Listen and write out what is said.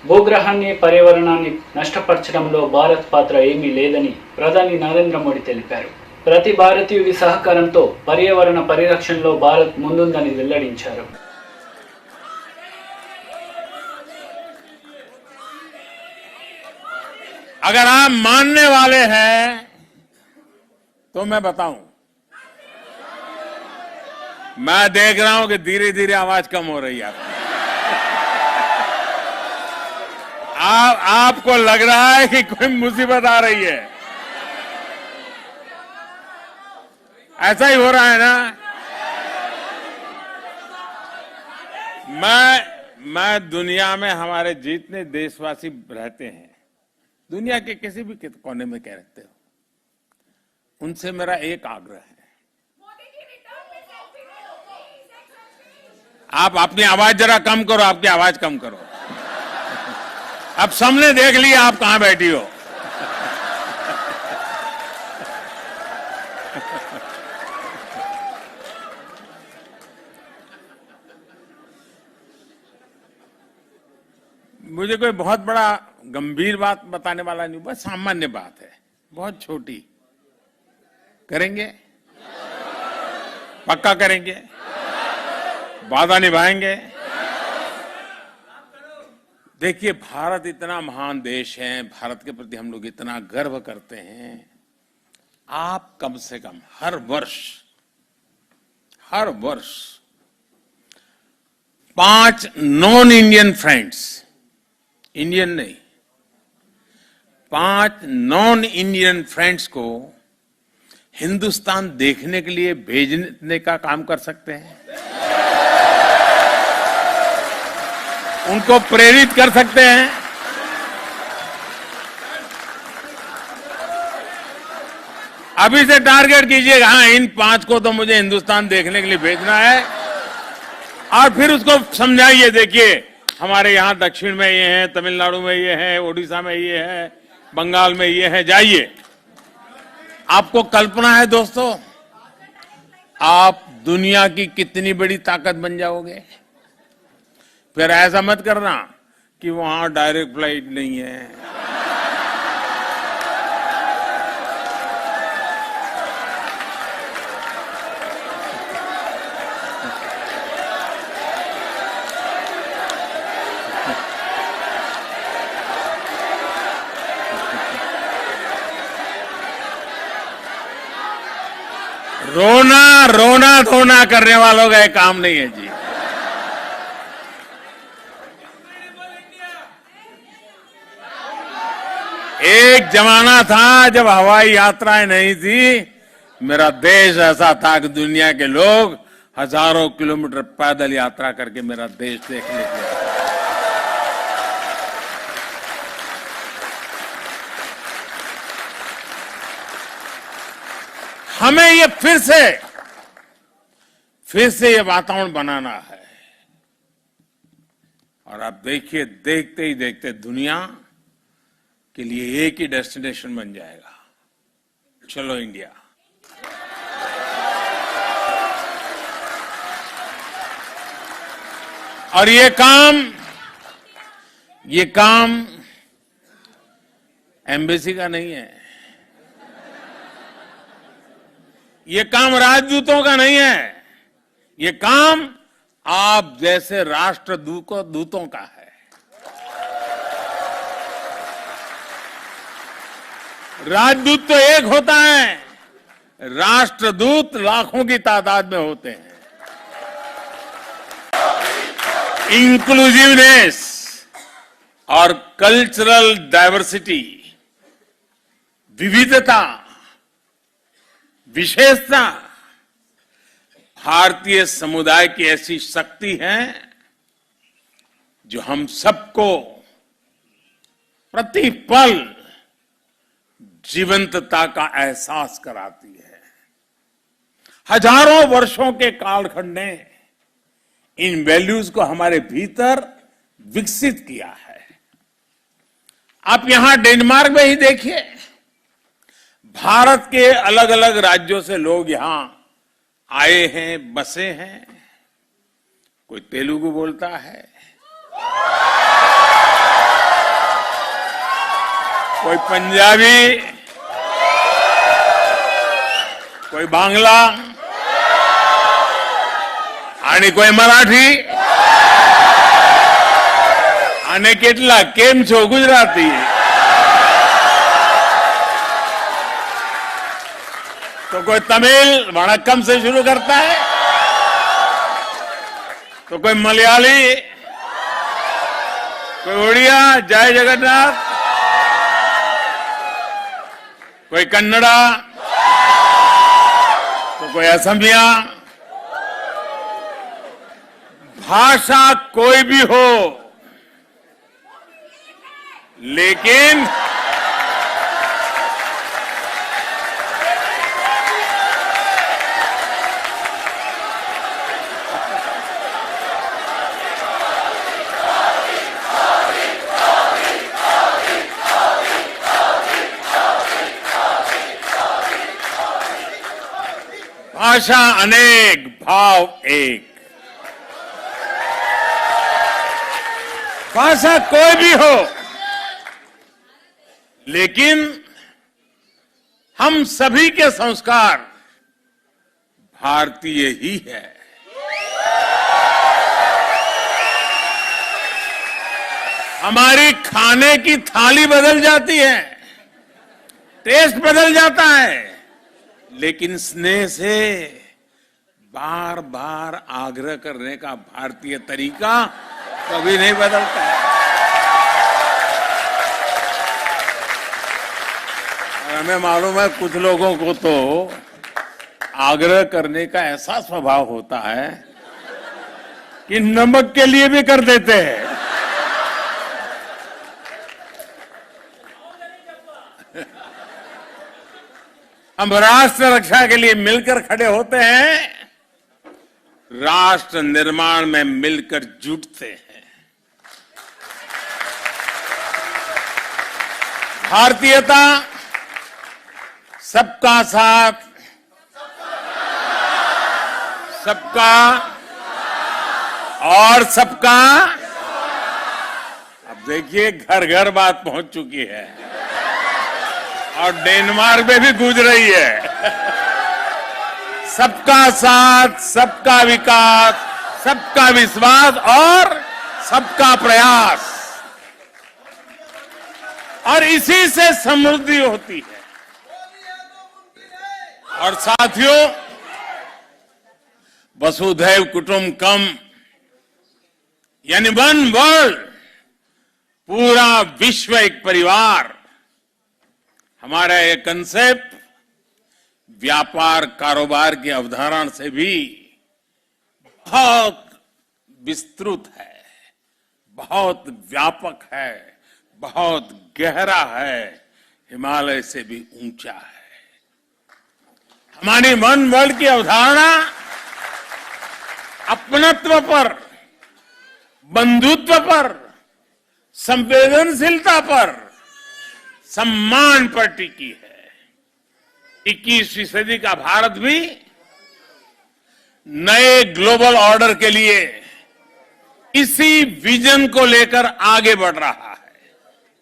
భూగ్రహాన్ని పర్యావరణాన్ని నష్టపరచడంలో భారత్ పాత్ర ఏమీ లేదని ప్రధాని నరేంద్ర మోడీ తెలిపారు. ప్రతి భారతీయుడి సహకారంతో పర్యావరణ పరిరక్షణలో భారత్ ముందుందని వెల్లడించారు. अगर आप मानने वाले हैं तो मैं बताऊं, मैं देख रहा हूं कि धीरे धीरे आवाज कम हो रही है आपको लग रहा है कि कोई मुसीबत आ रही है, ऐसा ही हो रहा है ना। मैं दुनिया में हमारे जितने देशवासी रहते हैं, दुनिया के किसी भी कोने में कह रहते हो, उनसे मेरा एक आग्रह है, आप अपनी आवाज जरा कम करो, आपकी आवाज कम करो। अब सबने देख लिया आप कहां बैठी हो। मुझे कोई बहुत बड़ा गंभीर बात बताने वाला नहीं, बस सामान्य बात है, बहुत छोटी। करेंगे? पक्का करेंगे? वादा निभाएंगे? देखिए, भारत इतना महान देश है, भारत के प्रति हम लोग इतना गर्व करते हैं। आप कम से कम हर वर्ष 5 नॉन इंडियन फ्रेंड्स, इंडियन नहीं, 5 नॉन इंडियन फ्रेंड्स को हिंदुस्तान देखने के लिए भेजने का काम कर सकते हैं, उनको प्रेरित कर सकते हैं। अभी से टारगेट कीजिएगा, हाँ इन 5 को तो मुझे हिंदुस्तान देखने के लिए भेजना है, और फिर उसको समझाइए। देखिए, हमारे यहां दक्षिण में ये है, तमिलनाडु में ये है, ओडिशा में ये है, बंगाल में ये है, जाइए। आपको कल्पना है दोस्तों, आप दुनिया की कितनी बड़ी ताकत बन जाओगे। फिर ऐसा मत करना कि वहां डायरेक्ट फ्लाइट नहीं है, रोना धोना करने वालों का एक काम नहीं है जी। एक जमाना था जब हवाई यात्राएं नहीं थी, मेरा देश ऐसा था कि दुनिया के लोग हजारों किलोमीटर पैदल यात्रा करके मेरा देश देखने के लिए। हमें ये फिर से ये वातावरण बनाना है। और आप देखिए, देखते ही देखते दुनिया के लिए एक ही डेस्टिनेशन बन जाएगा, चलो इंडिया। और ये काम एम्बेसी का नहीं है, ये काम राजदूतों का नहीं है, ये काम आप जैसे राष्ट्रदूतों का है। राजदूत तो एक होता है, राष्ट्रदूत लाखों की तादाद में होते हैं। इंक्लूसिवनेस और कल्चरल डाइवर्सिटी, विविधता, विशेषता भारतीय समुदाय की ऐसी शक्ति है जो हम सबको प्रतिपल जीवंतता का एहसास कराती है। हजारों वर्षों के कालखंड ने इन वैल्यूज को हमारे भीतर विकसित किया है। आप यहां डेनमार्क में ही देखिए, भारत के अलग अलग राज्यों से लोग यहां आए हैं, बसे हैं। कोई तेलुगु बोलता है, कोई पंजाबी, कोई बांग्ला आणि कोई मराठी आणि કેટલા કેમ છો ગુજરાતી. तो कोई तमिल वणक्कम से शुरू करता है, तो कोई मलयाली, कोई उड़िया जय जगन्नाथ, कोई कन्नड़ा, तो कोई असमिया. भाषा कोई भी हो, लेकिन भाषा अनेक भाव एक. भाषा कोई भी हो, लेकिन हम सभी के संस्कार भारतीय ही है. हमारी खाने की थाली बदल जाती है, टेस्ट बदल जाता है, लेकिन स्नेह से बार बार आग्रह करने का भारतीय तरीका कभी नहीं बदलता है. और हमें मालूम है कुछ लोगों को तो आग्रह करने का ऐसा स्वभाव होता है कि नमक के लिए भी कर देते हैं. हम राष्ट्र रक्षा के लिए मिलकर खड़े होते हैं, राष्ट्र निर्माण में मिलकर जुटते हैं. भारतीयता सबका साथ, सबका और सबका. अब देखिए घर घर बात पहुंच चुकी है और डेनमार्क में भी गूंज रही है. सबका साथ, सबका विकास, सबका विश्वास और सबका प्रयास, और इसी से समृद्धि होती है. और साथियों, वसुधैव कुटुंबकम यानी वन वर्ल्ड, पूरा विश्व एक परिवार, हमारा ये कंसेप्ट व्यापार कारोबार की अवधारणा से भी बहुत विस्तृत है, बहुत व्यापक है, बहुत गहरा है, हिमालय से भी ऊंचा है. हमारी वन वर्ल्ड की अवधारणा अपनत्व पर, बंधुत्व पर, संवेदनशीलता पर, सम्मान पर टिकी है. 21वीं सदी का भारत भी नए ग्लोबल ऑर्डर के लिए इसी विजन को लेकर आगे बढ़ रहा है.